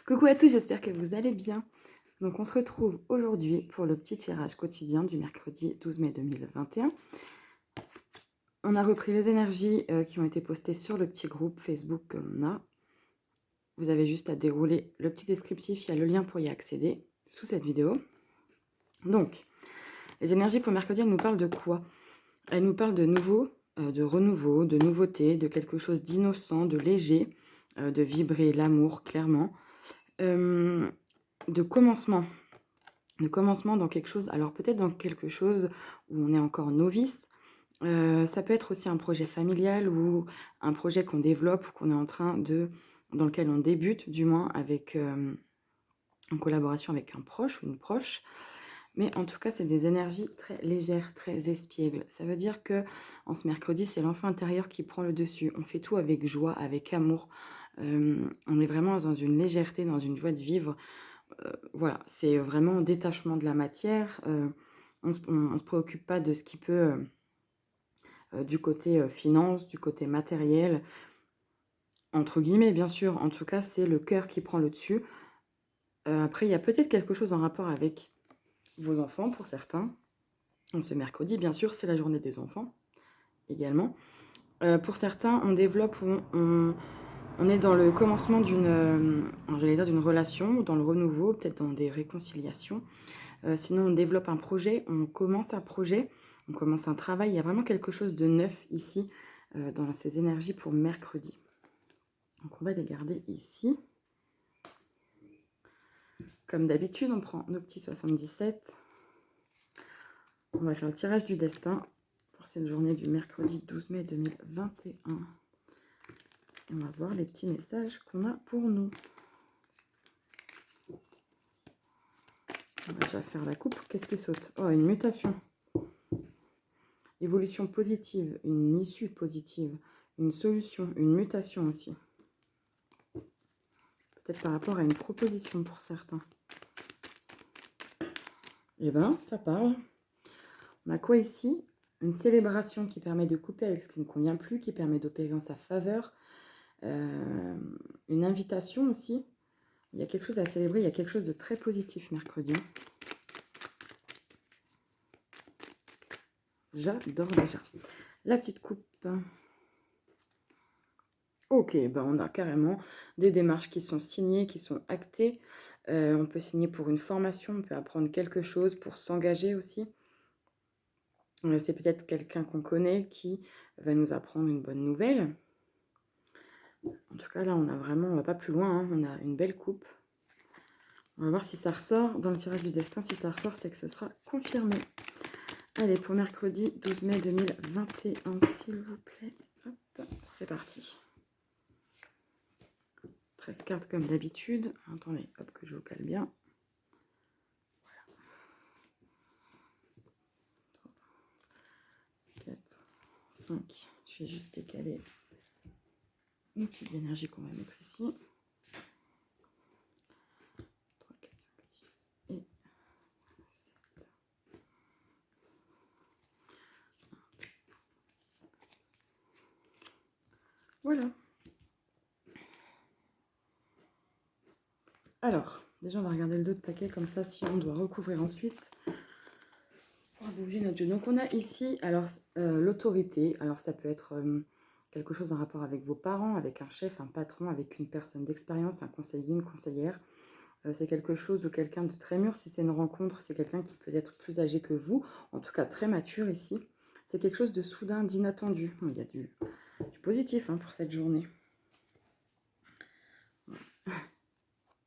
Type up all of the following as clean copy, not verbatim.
Coucou à tous, j'espère que vous allez bien. Donc on se retrouve aujourd'hui pour le petit tirage quotidien du mercredi 12 mai 2021. On a repris les énergies qui ont été postées sur le petit groupe Facebook que l'on a. Vous avez juste à dérouler le petit descriptif, il y a le lien pour y accéder sous cette vidéo. Donc, les énergies pour mercredi, elles nous parlent de quoi? Elles nous parlent de nouveau, de renouveau, de nouveauté, de quelque chose d'innocent, de léger, de vibrer l'amour, clairement. De commencement dans quelque chose, alors peut-être dans quelque chose où on est encore novice, ça peut être aussi un projet familial ou un projet qu'on développe ou qu'on est en train dans lequel on débute du moins avec, en collaboration avec un proche ou une proche. Mais en tout cas, c'est des énergies très légères, très espiègles. Ça veut dire que en ce mercredi, c'est l'enfant intérieur qui prend le dessus. On fait tout avec joie, avec amour. On est vraiment dans une légèreté, dans une joie de vivre. Voilà, c'est vraiment un détachement de la matière. On se préoccupe pas de ce qui peut, du côté finance, du côté matériel, entre guillemets, bien sûr. En tout cas, c'est le cœur qui prend le dessus. Après, il y a peut-être quelque chose en rapport avec vos enfants pour certains. Ce mercredi, bien sûr, c'est la journée des enfants également. Pour certains, on développe, on est dans le commencement j'allais dire d'une relation, dans le renouveau, peut-être dans des réconciliations. Sinon, on développe un projet, on commence un projet, on commence un travail. Il y a vraiment quelque chose de neuf ici dans ces énergies pour mercredi. Donc, on va les garder ici. Comme d'habitude, on prend nos petits 77. On va faire le tirage du destin pour cette journée du mercredi 12 mai 2021. On va voir les petits messages qu'on a pour nous. On va déjà faire la coupe. Qu'est-ce qui saute? Oh, une mutation. Évolution positive, une issue positive, une solution, une mutation aussi. Peut-être par rapport à une proposition pour certains. Eh bien, ça parle. On a quoi ici? Une célébration qui permet de couper avec ce qui ne convient plus, qui permet d'opérer en sa faveur. Une invitation aussi. Il y a quelque chose à célébrer, il y a quelque chose de très positif mercredi. J'adore déjà. La petite coupe. Ok, ben on a carrément des démarches qui sont signées, qui sont actées. On peut signer pour une formation, on peut apprendre quelque chose pour s'engager aussi. C'est peut-être quelqu'un qu'on connaît qui va nous apprendre une bonne nouvelle. En tout cas, là, on va pas plus loin, hein, on a une belle coupe. On va voir si ça ressort dans le tirage du destin. Si ça ressort, c'est que ce sera confirmé. Allez, pour mercredi 12 mai 2021, s'il vous plaît. Hop, c'est parti. 13 cartes comme d'habitude. Attendez, hop, que je vous cale bien. Voilà. 3, 4, 5. Je vais juste décaler les petites énergies qu'on va mettre ici. 3, 4, 5, 6 et 7. Voilà. Alors, déjà, on va regarder le dos de paquet comme ça, si on doit recouvrir ensuite. Pour bouger notre jeu. Donc, on a ici, alors, l'autorité. Alors, ça peut être quelque chose en rapport avec vos parents, avec un chef, un patron, avec une personne d'expérience, un conseiller, une conseillère. C'est quelque chose ou quelqu'un de très mûr. Si c'est une rencontre, c'est quelqu'un qui peut être plus âgé que vous, en tout cas très mature ici. C'est quelque chose de soudain, d'inattendu. Il y a du positif pour cette journée.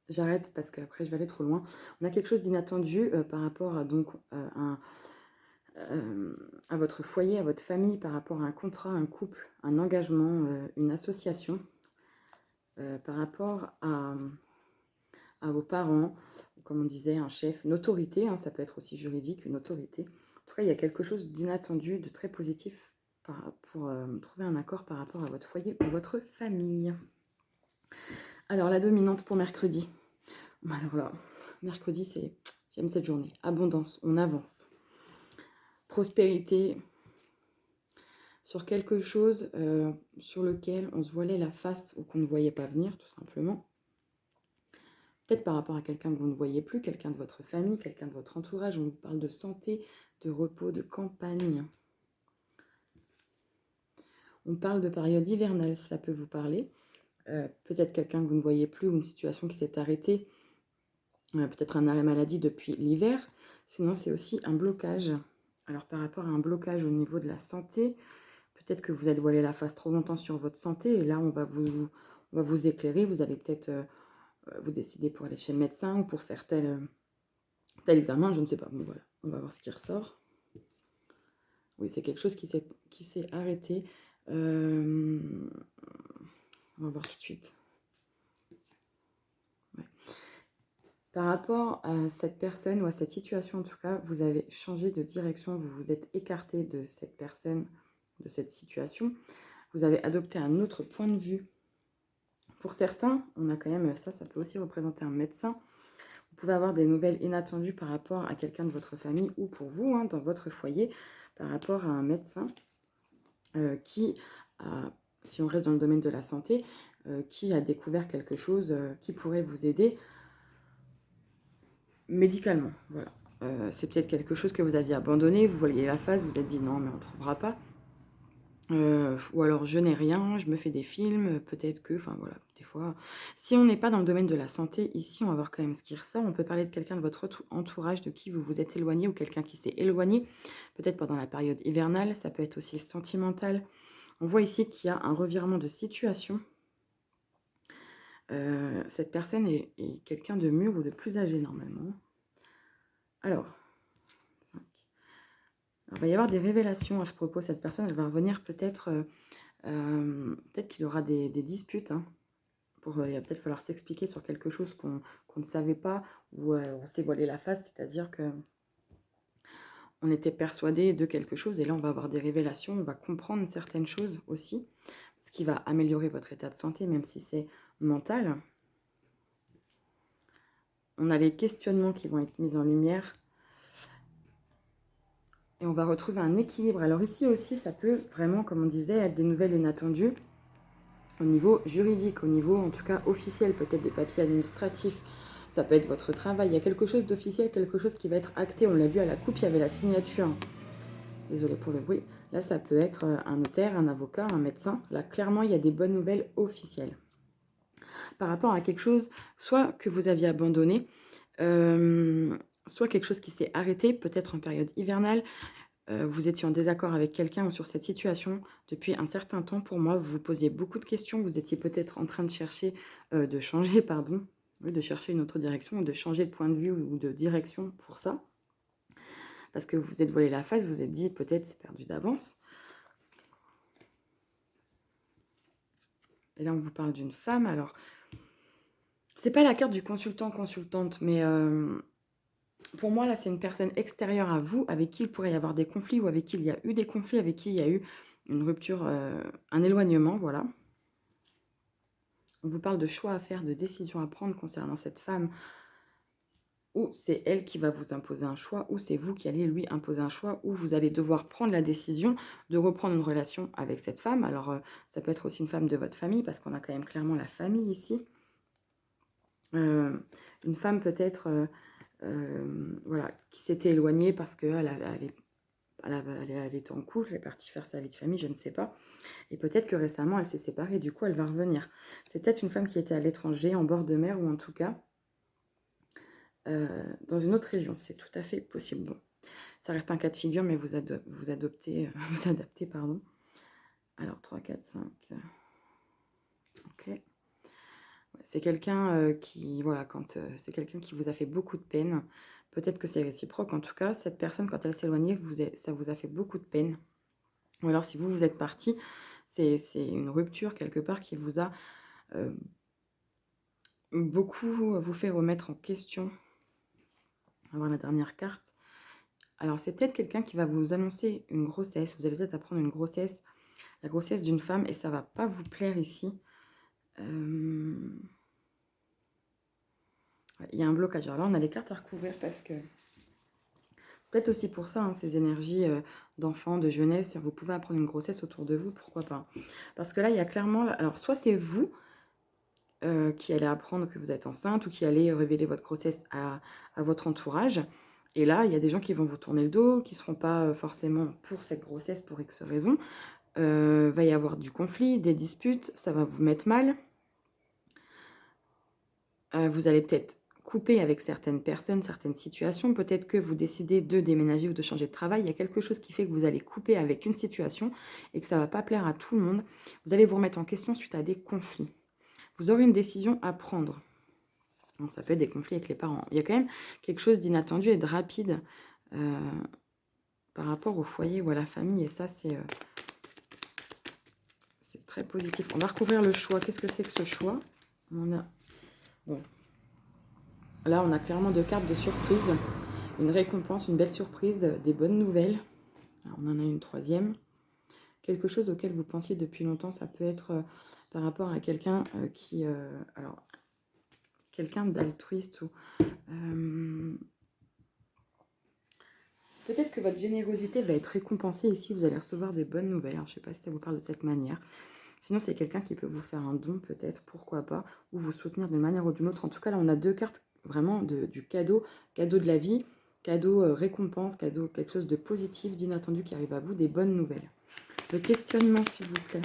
J'arrête parce qu'après je vais aller trop loin. On a quelque chose d'inattendu par rapport à, donc, à votre foyer, à votre famille, par rapport à un contrat, un couple, un engagement, une association, par rapport à vos parents, comme on disait, un chef, une autorité, ça peut être aussi juridique, une autorité. En tout cas, il y a quelque chose d'inattendu, de très positif pour trouver un accord par rapport à votre foyer ou votre famille. Alors, la dominante pour mercredi. Alors là, mercredi, j'aime cette journée. Abondance, on avance. Prospérité, sur quelque chose sur lequel on se voilait la face ou qu'on ne voyait pas venir, tout simplement. peut-être par rapport à quelqu'un que vous ne voyez plus, quelqu'un de votre famille, quelqu'un de votre entourage. On vous parle de santé, de repos, de campagne. On parle de période hivernale, si ça peut vous parler. Peut-être quelqu'un que vous ne voyez plus ou une situation qui s'est arrêtée. Peut-être un arrêt maladie depuis l'hiver. Sinon, c'est aussi un blocage. Alors, par rapport à un blocage au niveau de la santé, peut-être que vous allez voiler la face trop longtemps sur votre santé. Et là, on va vous éclairer. Vous allez peut-être vous décider pour aller chez le médecin ou pour faire tel examen. Je ne sais pas. Bon, voilà. On va voir ce qui ressort. Oui, c'est quelque chose qui s'est arrêté. On va voir tout de suite. Ouais. Par rapport à cette personne ou à cette situation, en tout cas, vous avez changé de direction, vous vous êtes écarté de cette personne, de cette situation. Vous avez adopté un autre point de vue. Pour certains, on a quand même ça peut aussi représenter un médecin. Vous pouvez avoir des nouvelles inattendues par rapport à quelqu'un de votre famille ou pour vous, hein, dans votre foyer, par rapport à un médecin qui a, si on reste dans le domaine de la santé, qui a découvert quelque chose qui pourrait vous aider médicalement. Voilà. C'est peut-être quelque chose que vous aviez abandonné, vous voyez la phase, vous vous êtes dit non, mais on ne trouvera pas. Ou alors je n'ai rien, je me fais des films, peut-être que, enfin voilà, des fois. Si on n'est pas dans le domaine de la santé, ici, on va voir quand même ce qui ressort. On peut parler de quelqu'un de votre entourage, de qui vous vous êtes éloigné, ou quelqu'un qui s'est éloigné, peut-être pendant la période hivernale, ça peut être aussi sentimental. On voit ici qu'il y a un revirement de situation. Cette personne est quelqu'un de mûr ou de plus âgé normalement. Alors, 5. Alors, il va y avoir des révélations à ce propos. Cette personne, elle va revenir peut-être peut-être qu'il y aura des disputes. Hein, il va peut-être falloir s'expliquer sur quelque chose qu'on ne savait pas, ou on s'est voilé la face, c'est-à-dire que on était persuadé de quelque chose, et là on va avoir des révélations, on va comprendre certaines choses aussi, ce qui va améliorer votre état de santé, même si c'est mental. On a les questionnements qui vont être mis en lumière, et on va retrouver un équilibre. Alors ici aussi, ça peut vraiment, comme on disait, être des nouvelles inattendues au niveau juridique, au niveau en tout cas officiel, peut-être des papiers administratifs. Ça peut être votre travail. Il y a quelque chose d'officiel, quelque chose qui va être acté. On l'a vu à la coupe, il y avait la signature. Désolée pour le bruit. Là, ça peut être un notaire, un avocat, un médecin. Là, clairement, il y a des bonnes nouvelles officielles. Par rapport à quelque chose, soit que vous aviez abandonné, soit quelque chose qui s'est arrêté, peut-être en période hivernale. Vous étiez en désaccord avec quelqu'un sur cette situation depuis un certain temps. Pour moi, vous vous posiez beaucoup de questions. Vous étiez peut-être en train de chercher, de changer, pardon, de chercher une autre direction, de changer de point de vue ou de direction pour ça. Parce que vous vous êtes voilé la face, vous vous êtes dit peut-être c'est perdu d'avance. Et là, on vous parle d'une femme. Alors, c'est pas la carte du consultant-consultante, mais pour moi, là, c'est une personne extérieure à vous, avec qui il pourrait y avoir des conflits, ou avec qui il y a eu des conflits, avec qui il y a eu une rupture, un éloignement, voilà. On vous parle de choix à faire, de décisions à prendre concernant cette femme, ou c'est elle qui va vous imposer un choix, ou c'est vous qui allez lui imposer un choix, ou vous allez devoir prendre la décision de reprendre une relation avec cette femme. Alors, ça peut être aussi une femme de votre famille, parce qu'on a quand même clairement la famille ici. Une femme peut-être voilà, qui s'était éloignée parce qu'elle elle était en couple, elle est partie faire sa vie de famille, je ne sais pas. Et peut-être que récemment, elle s'est séparée, du coup, elle va revenir. C'est peut-être une femme qui était à l'étranger, en bord de mer, ou en tout cas, dans une autre région. C'est tout à fait possible. Bon, ça reste un cas de figure, mais vous adaptez, pardon. Alors, 3, 4, 5... Ok. C'est quelqu'un qui, voilà, quand c'est quelqu'un qui vous a fait beaucoup de peine. Peut-être que c'est réciproque. En tout cas, cette personne, quand elle s'est éloignée, ça vous a fait beaucoup de peine. Ou alors, si vous êtes parti, c'est une rupture quelque part qui vous a beaucoup vous fait remettre en question. On va voir la dernière carte. Alors, c'est peut-être quelqu'un qui va vous annoncer une grossesse. Vous allez peut-être apprendre une grossesse, la grossesse d'une femme, et ça ne va pas vous plaire ici. Il y a un blocage. Alors là, on a des cartes à recouvrir parce que c'est peut-être aussi pour ça, hein, ces énergies d'enfants, de jeunesse. Vous pouvez apprendre une grossesse autour de vous, pourquoi pas. Parce que là, il y a clairement... Alors, soit c'est vous qui allait apprendre que vous êtes enceinte ou qui allait révéler votre grossesse à votre entourage. Et là, il y a des gens qui vont vous tourner le dos, qui ne seront pas forcément pour cette grossesse pour X raisons. Va y avoir du conflit, des disputes, ça va vous mettre mal. Vous allez peut-être couper avec certaines personnes, certaines situations. Peut-être que vous décidez de déménager ou de changer de travail. Il y a quelque chose qui fait que vous allez couper avec une situation et que ça ne va pas plaire à tout le monde. Vous allez vous remettre en question suite à des conflits. Vous aurez une décision à prendre. Donc, ça peut être des conflits avec les parents. Il y a quand même quelque chose d'inattendu et de rapide par rapport au foyer ou à la famille. Et ça, c'est très positif. On va recouvrir le choix. Qu'est-ce que c'est que ce choix? On a... Bon. Là, on a clairement 2 cartes de surprise. Une récompense, une belle surprise, des bonnes nouvelles. Alors, on en a une 3e. Quelque chose auquel vous pensiez depuis longtemps. Ça peut être par rapport à quelqu'un qui... alors, quelqu'un d'altruiste ou... peut-être que votre générosité va être récompensée ici. Vous allez recevoir des bonnes nouvelles. Alors, je ne sais pas si ça vous parle de cette manière. Sinon, c'est quelqu'un qui peut vous faire un don, peut-être, pourquoi pas, ou vous soutenir d'une manière ou d'une autre. En tout cas, là, on a 2 cartes vraiment du cadeau, cadeau de la vie, cadeau récompense, cadeau quelque chose de positif, d'inattendu qui arrive à vous, des bonnes nouvelles. Le questionnement, s'il vous plaît.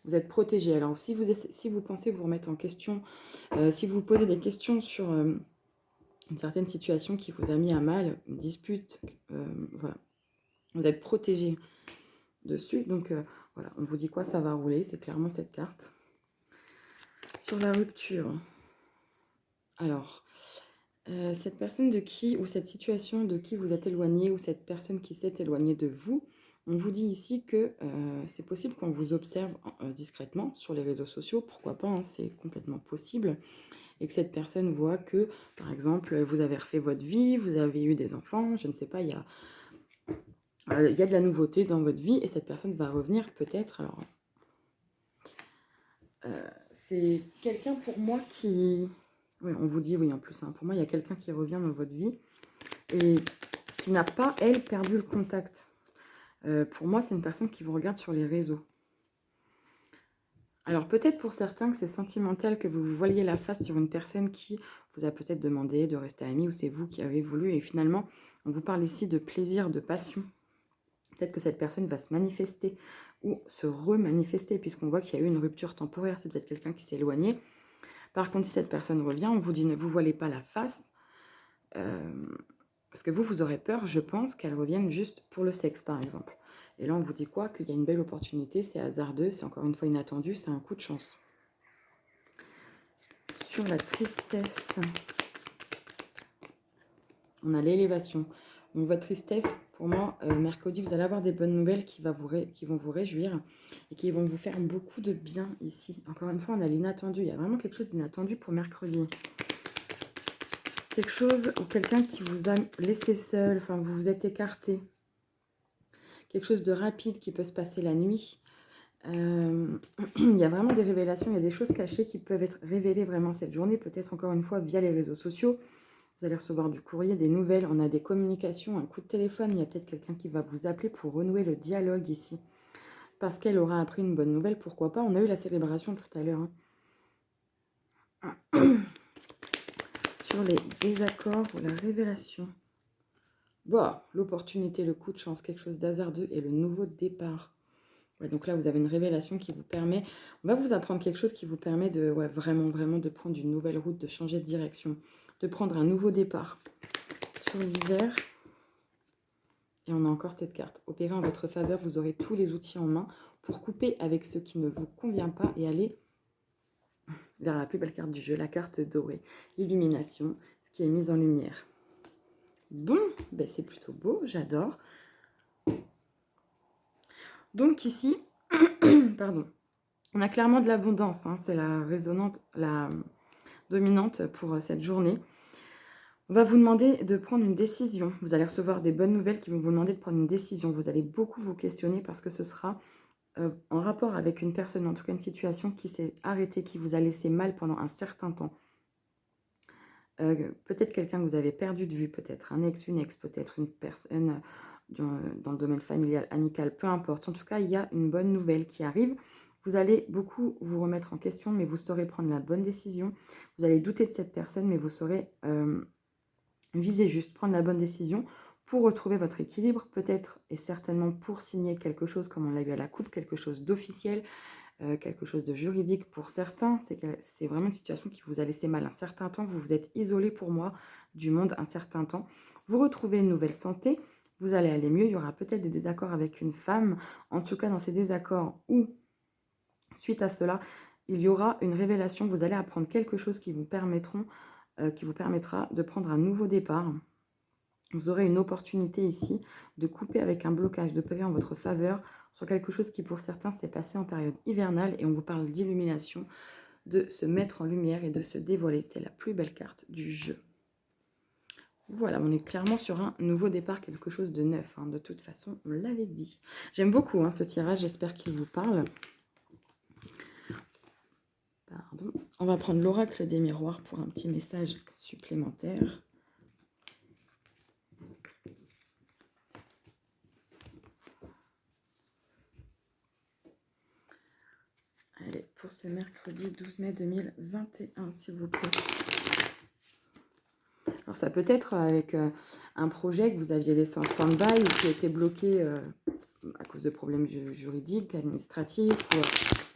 Vous êtes protégé. Alors, si vous pensez vous remettre en question, si vous posez des questions sur une certaine situation qui vous a mis à mal, une dispute, voilà, vous êtes protégé dessus. Donc, voilà, on vous dit quoi? Ça va rouler, c'est clairement cette carte. Sur la rupture. Alors, cette personne de qui, ou cette situation de qui vous êtes éloigné, ou cette personne qui s'est éloignée de vous, on vous dit ici que c'est possible qu'on vous observe discrètement sur les réseaux sociaux, pourquoi pas, hein, c'est complètement possible, et que cette personne voit que, par exemple, vous avez refait votre vie, vous avez eu des enfants, je ne sais pas, il y a de la nouveauté dans votre vie, et cette personne va revenir peut-être, alors... c'est quelqu'un pour moi qui... Oui, on vous dit oui en plus, hein, pour moi il y a quelqu'un qui revient dans votre vie et qui n'a pas, elle, perdu le contact. Pour moi, c'est une personne qui vous regarde sur les réseaux. Alors peut-être pour certains que c'est sentimental, que vous vous voyez la face sur une personne qui vous a peut-être demandé de rester amis, ou c'est vous qui avez voulu, et finalement, on vous parle ici de plaisir, de passion. Peut-être que cette personne va se manifester ou se remanifester, puisqu'on voit qu'il y a eu une rupture temporaire, c'est peut-être quelqu'un qui s'est éloigné. Par contre, si cette personne revient, on vous dit ne vous voilez pas la face, parce que vous aurez peur, je pense, qu'elle revienne juste pour le sexe, par exemple. Et là, on vous dit quoi? Qu'il y a une belle opportunité, c'est hasardeux, c'est encore une fois inattendu, c'est un coup de chance. Sur la tristesse, on a l'élévation. Donc, votre tristesse, pour moi, mercredi, vous allez avoir des bonnes nouvelles qui vont vous réjouir et qui vont vous faire beaucoup de bien ici. Encore une fois, on a l'inattendu. Il y a vraiment quelque chose d'inattendu pour mercredi. Quelque chose ou quelqu'un qui vous a laissé seul, enfin, vous vous êtes écarté. Quelque chose de rapide qui peut se passer la nuit. Il y a vraiment des révélations, il y a des choses cachées qui peuvent être révélées vraiment cette journée, peut-être encore une fois via les réseaux sociaux. Vous allez recevoir du courrier, des nouvelles, on a des communications, un coup de téléphone, il y a peut-être quelqu'un qui va vous appeler pour renouer le dialogue ici. Parce qu'elle aura appris une bonne nouvelle, pourquoi pas. On a eu la célébration tout à l'heure. Hein. Sur les désaccords ou la révélation. Bon, l'opportunité, le coup de chance, quelque chose d'hasardeux et le nouveau départ. Ouais, donc là, vous avez une révélation qui vous permet... On va vous apprendre quelque chose qui vous permet de vraiment de prendre une nouvelle route, de changer de direction, de prendre un nouveau départ. Sur l'hiver, et on a encore cette carte. Opérez en votre faveur, vous aurez tous les outils en main pour couper avec ce qui ne vous convient pas et aller vers la plus belle carte du jeu, la carte dorée. L'illumination, ce qui est mis en lumière. Bon, ben c'est plutôt beau, j'adore. Donc ici, pardon, on a clairement de l'abondance, hein, c'est la dominante pour cette journée. On va vous demander de prendre une décision. Vous allez recevoir des bonnes nouvelles qui vont vous demander de prendre une décision. Vous allez beaucoup vous questionner parce que ce sera en rapport avec une personne, en tout cas une situation qui s'est arrêtée, qui vous a laissé mal pendant un certain temps. Peut-être quelqu'un que vous avez perdu de vue, peut-être un ex, une ex, peut-être une personne dans le domaine familial, amical, peu importe. En tout cas, il y a une bonne nouvelle qui arrive Vous allez beaucoup vous remettre en question, mais vous saurez prendre la bonne décision. Vous allez douter de cette personne, mais vous saurez viser juste, prendre la bonne décision pour retrouver votre équilibre, peut-être et certainement pour signer quelque chose comme on l'a eu à la coupe, quelque chose d'officiel, quelque chose de juridique pour certains. C'est vraiment une situation qui vous a laissé mal un certain temps. Vous vous êtes isolé pour moi du monde un certain temps. Vous retrouvez une nouvelle santé. Vous allez aller mieux. Il y aura peut-être des désaccords avec une femme. En tout cas, dans ces désaccords ou suite à cela, il y aura une révélation. Vous allez apprendre quelque chose qui vous permettra de prendre un nouveau départ. Vous aurez une opportunité ici de couper avec un blocage, de payer en votre faveur sur quelque chose qui pour certains s'est passé en période hivernale et on vous parle d'illumination, de se mettre en lumière et de se dévoiler. C'est la plus belle carte du jeu. Voilà, on est clairement sur un nouveau départ, quelque chose de neuf. Hein. De toute façon, on l'avait dit. J'aime beaucoup ce tirage, j'espère qu'il vous parle. Pardon. On va prendre l'oracle des miroirs pour un petit message supplémentaire. Allez, pour ce mercredi 12 mai 2021, s'il vous plaît. Alors, ça peut être avec un projet que vous aviez laissé en stand-by ou qui a été bloqué à cause de problèmes juridiques, administratifs, ou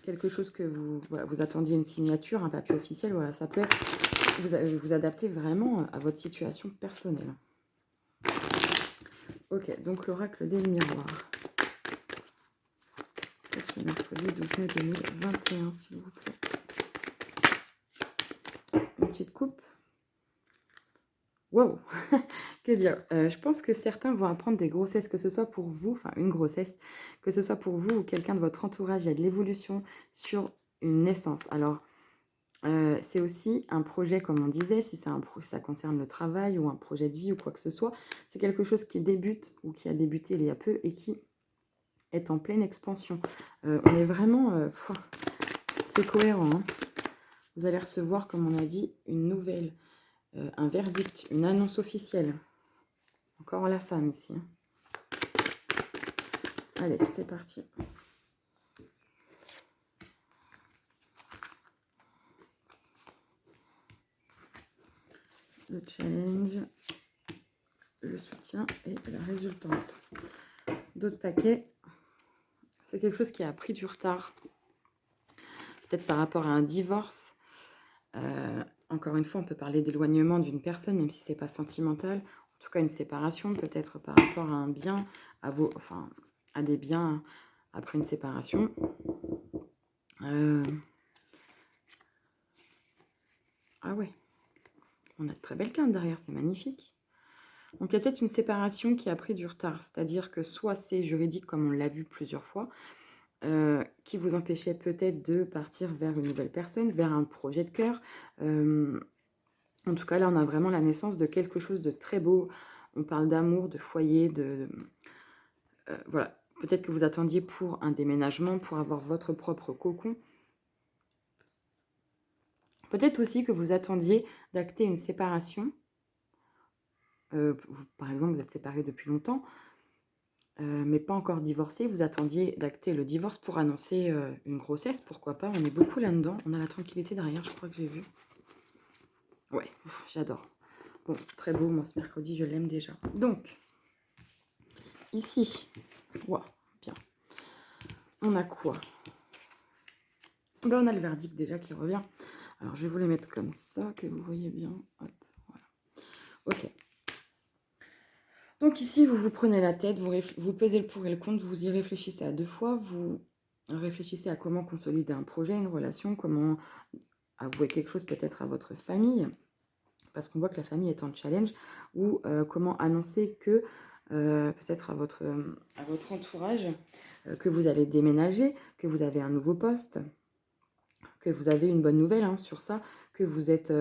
quelque chose que vous attendiez une signature, un papier officiel. Voilà, ça peut être vous adapter vraiment à votre situation personnelle. Ok, donc l'oracle des miroirs. C'est mercredi 12 mai 2021, s'il vous plaît. Une petite coupe. Wow. Que dire, je pense que certains vont apprendre des grossesses, que ce soit pour vous, enfin une grossesse, que ce soit pour vous ou quelqu'un de votre entourage. Il y a de l'évolution sur une naissance. Alors, c'est aussi un projet, comme on disait, si ça concerne le travail ou un projet de vie ou quoi que ce soit. C'est quelque chose qui débute ou qui a débuté il y a peu et qui est en pleine expansion. On est vraiment... c'est cohérent. Hein. Vous allez recevoir, comme on a dit, une nouvelle, un verdict, une annonce officielle. Encore la femme ici. Hein. Allez, c'est parti. Le challenge, le soutien et la résultante. D'autres paquets. C'est quelque chose qui a pris du retard. Peut-être par rapport à un divorce. Encore une fois, on peut parler d'éloignement d'une personne, même si ce n'est pas sentimental. En tout cas, une séparation, peut-être par rapport à un bien, à des biens après une séparation. Ah ouais, on a de très belles cartes derrière, c'est magnifique. Donc il y a peut-être une séparation qui a pris du retard, c'est-à-dire que soit c'est juridique, comme on l'a vu plusieurs fois, qui vous empêchait peut-être de partir vers une nouvelle personne, vers un projet de cœur. En tout cas, là, on a vraiment la naissance de quelque chose de très beau. On parle d'amour, de foyer, voilà. Peut-être que vous attendiez pour un déménagement, pour avoir votre propre cocon. Peut-être aussi que vous attendiez d'acter une séparation. Par exemple, vous êtes séparés depuis longtemps, mais pas encore divorcé. Vous attendiez d'acter le divorce pour annoncer une grossesse. Pourquoi pas? On est beaucoup là-dedans. On a la tranquillité derrière, je crois que j'ai vu. Ouais, j'adore. Bon, très beau, moi, ce mercredi, je l'aime déjà. Donc, ici, wow, bien. On a quoi? Ben, on a le verdict déjà qui revient. Alors, je vais vous les mettre comme ça, que vous voyez bien. Hop, voilà. Ok. Donc ici, vous vous prenez la tête, vous pesez le pour et le contre, vous y réfléchissez à deux fois, vous réfléchissez à comment consolider un projet, une relation, comment avouer quelque chose peut-être à votre famille, parce qu'on voit que la famille est en challenge, ou comment annoncer que peut-être à votre entourage que vous allez déménager, que vous avez un nouveau poste, que vous avez une bonne nouvelle sur ça, que vous êtes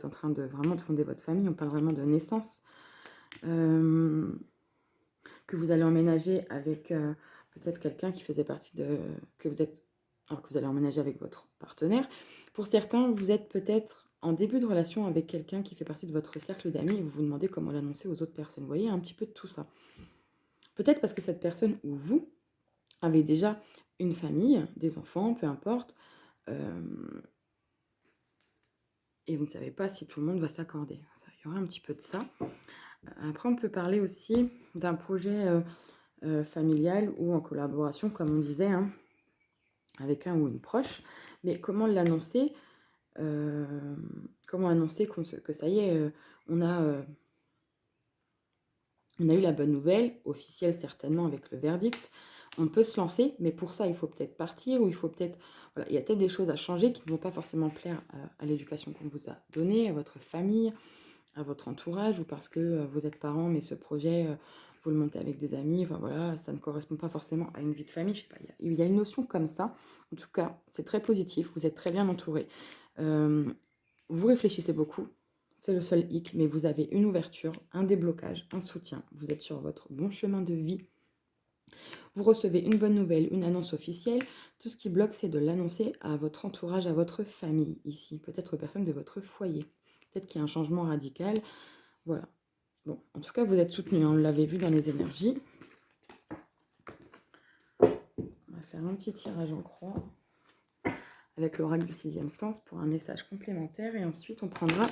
en train de vraiment de fonder votre famille. On parle vraiment de naissance, que vous allez emménager avec peut-être quelqu'un qui faisait partie de que vous allez emménager avec votre partenaire. Pour certains, vous êtes peut-être en début de relation avec quelqu'un qui fait partie de votre cercle d'amis et vous vous demandez comment l'annoncer aux autres personnes. Vous voyez un petit peu de tout ça. Peut-être parce que cette personne ou vous avez déjà une famille, des enfants, peu importe, et vous ne savez pas si tout le monde va s'accorder. Il y aura un petit peu de ça. Après, on peut parler aussi d'un projet familial ou en collaboration, comme on disait, hein, avec un ou une proche. Mais comment l'annoncer comment annoncer que ça y est, on a eu la bonne nouvelle, officielle certainement avec le verdict. On peut se lancer, mais pour ça, il faut peut-être partir ou il faut peut-être... Voilà, il y a peut-être des choses à changer qui ne vont pas forcément plaire à l'éducation qu'on vous a donnée, à votre famille, à votre entourage, ou parce que vous êtes parents, mais ce projet, vous le montez avec des amis, enfin voilà, ça ne correspond pas forcément à une vie de famille, je sais pas, il y a une notion comme ça. En tout cas, c'est très positif, vous êtes très bien entouré. Vous réfléchissez beaucoup, c'est le seul hic, mais vous avez une ouverture, un déblocage, un soutien. Vous êtes sur votre bon chemin de vie. Vous recevez une bonne nouvelle, une annonce officielle. Tout ce qui bloque, c'est de l'annoncer à votre entourage, à votre famille ici, peut-être aux personnes de votre foyer. Peut-être qu'il y a un changement radical. Voilà. Bon, en tout cas, vous êtes soutenu, hein, on l'avait vu dans les énergies. On va faire un petit tirage en croix avec l'oracle du sixième sens pour un message complémentaire. Et ensuite, on prendra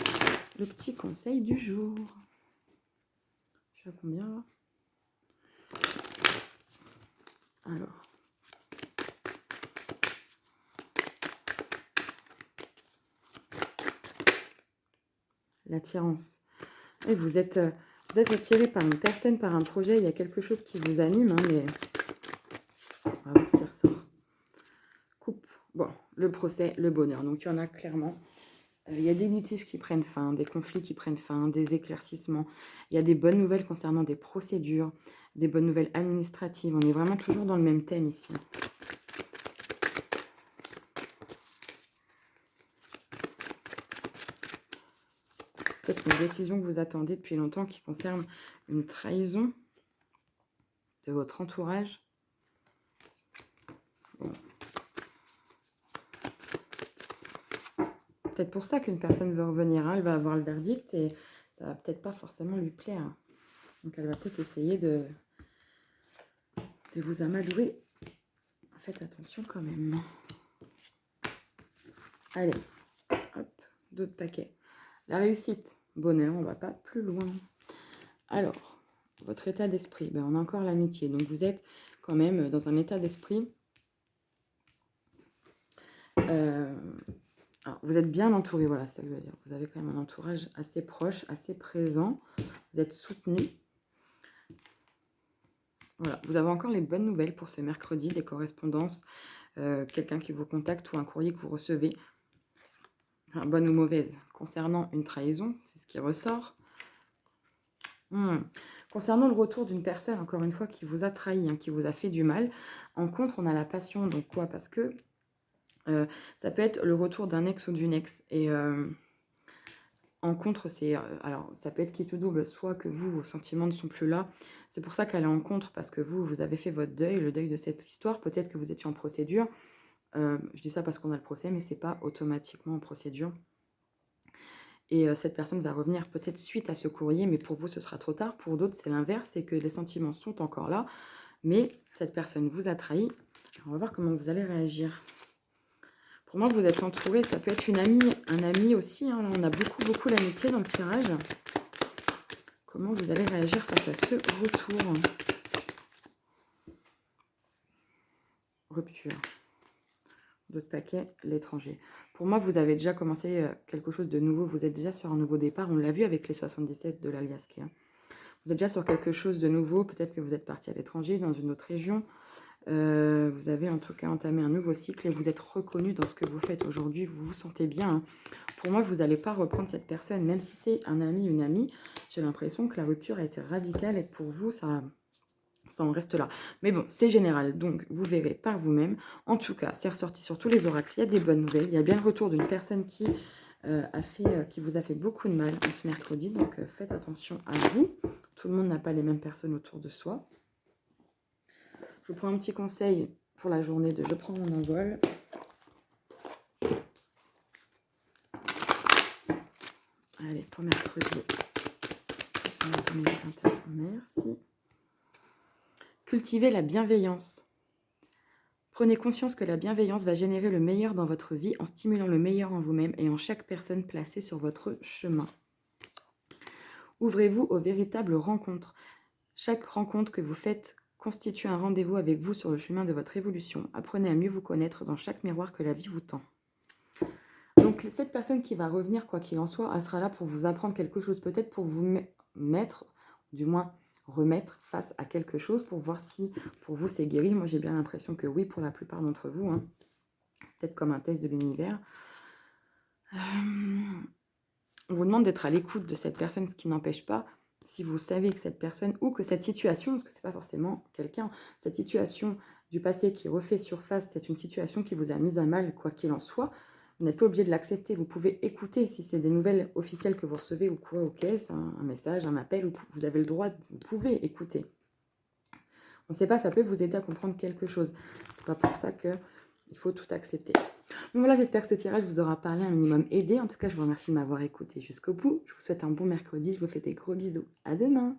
le petit conseil du jour. Je suis à combien là? Alors. L'attirance. Et vous êtes attiré par une personne, par un projet. Il y a quelque chose qui vous anime, hein, mais on va voir ce qui ressort. Coupe. Bon, le procès, le bonheur. Donc, il y en a clairement. Il y a des litiges qui prennent fin, des conflits qui prennent fin, des éclaircissements. Il y a des bonnes nouvelles concernant des procédures, des bonnes nouvelles administratives. On est vraiment toujours dans le même thème ici. Peut-être une décision que vous attendez depuis longtemps qui concerne une trahison de votre entourage. Bon. Peut-être pour ça qu'une personne veut revenir, hein, elle va avoir le verdict et ça va peut-être pas forcément lui plaire. Donc elle va peut-être essayer de vous amadouer. Faites attention quand même. Allez, hop, d'autres paquets. La réussite, bonheur, on va pas plus loin. Alors, votre état d'esprit, ben, on a encore l'amitié. Donc vous êtes quand même dans un état d'esprit... Alors, vous êtes bien entouré, voilà, c'est ça que je veux dire. Vous avez quand même un entourage assez proche, assez présent. Vous êtes soutenu. Voilà, vous avez encore les bonnes nouvelles pour ce mercredi, des correspondances, quelqu'un qui vous contacte ou un courrier que vous recevez. Enfin, bonne ou mauvaise. Concernant une trahison, c'est ce qui ressort. Concernant le retour d'une personne, encore une fois, qui vous a trahi, hein, qui vous a fait du mal. En contre, on a la passion. Donc quoi? Parce que ça peut être le retour d'un ex ou d'une ex. Et en contre, c'est... alors, ça peut être qui tout double. Soit que vous, vos sentiments ne sont plus là. C'est pour ça qu'elle est en contre, parce que vous avez fait votre deuil, le deuil de cette histoire. Peut-être que vous étiez en procédure. Je dis ça parce qu'on a le procès, mais c'est pas automatiquement en procédure. Et cette personne va revenir peut-être suite à ce courrier, mais pour vous, ce sera trop tard. Pour d'autres, c'est l'inverse, c'est que les sentiments sont encore là, mais cette personne vous a trahi. On va voir comment vous allez réagir. Pour moi, vous êtes entouré, ça peut être une amie, un ami aussi. Hein. On a beaucoup l'amitié dans le tirage. Comment vous allez réagir face à ce retour? Rupture. D'autres paquets, l'étranger. Pour moi, vous avez déjà commencé quelque chose de nouveau. Vous êtes déjà sur un nouveau départ. On l'a vu avec les 77 de l'Aliasque. Hein. Vous êtes déjà sur quelque chose de nouveau. Peut-être que vous êtes parti à l'étranger, dans une autre région. Vous avez en tout cas entamé un nouveau cycle et vous êtes reconnu dans ce que vous faites aujourd'hui. Vous vous sentez bien. Hein. Pour moi, vous n'allez pas reprendre cette personne. Même si c'est un ami, une amie, j'ai l'impression que la rupture a été radicale et que pour vous, ça en reste là. Mais bon, c'est général, donc vous verrez par vous-même. En tout cas, c'est ressorti sur tous les oracles. Il y a des bonnes nouvelles. Il y a bien le retour d'une personne qui vous a fait beaucoup de mal ce mercredi. Donc faites attention à vous. Tout le monde n'a pas les mêmes personnes autour de soi. Je vous prends un petit conseil pour la journée de je prends mon envol. Allez, pour mercredi. Merci. Cultiver la bienveillance. Prenez conscience que la bienveillance va générer le meilleur dans votre vie en stimulant le meilleur en vous-même et en chaque personne placée sur votre chemin. Ouvrez-vous aux véritables rencontres. Chaque rencontre que vous faites constitue un rendez-vous avec vous sur le chemin de votre évolution. Apprenez à mieux vous connaître dans chaque miroir que la vie vous tend. Donc cette personne qui va revenir, quoi qu'il en soit, elle sera là pour vous apprendre quelque chose, peut-être pour vous mettre, du moins remettre face à quelque chose, pour voir si pour vous c'est guéri. Moi j'ai bien l'impression que oui pour la plupart d'entre vous. Hein. C'est peut-être comme un test de l'univers. On vous demande d'être à l'écoute de cette personne, ce qui n'empêche pas, si vous savez que cette personne, ou que cette situation, parce que c'est pas forcément quelqu'un, cette situation du passé qui refait surface, c'est une situation qui vous a mis à mal, quoi qu'il en soit, vous n'êtes pas obligé de l'accepter. Vous pouvez écouter si c'est des nouvelles officielles que vous recevez ou quoi, ok, c'est un message, un appel, vous avez le droit, vous pouvez écouter. On ne sait pas, ça peut vous aider à comprendre quelque chose. C'est pas pour ça qu'il faut tout accepter. Donc voilà, j'espère que ce tirage vous aura parlé un minimum aidé. En tout cas, je vous remercie de m'avoir écouté jusqu'au bout. Je vous souhaite un bon mercredi. Je vous fais des gros bisous. À demain!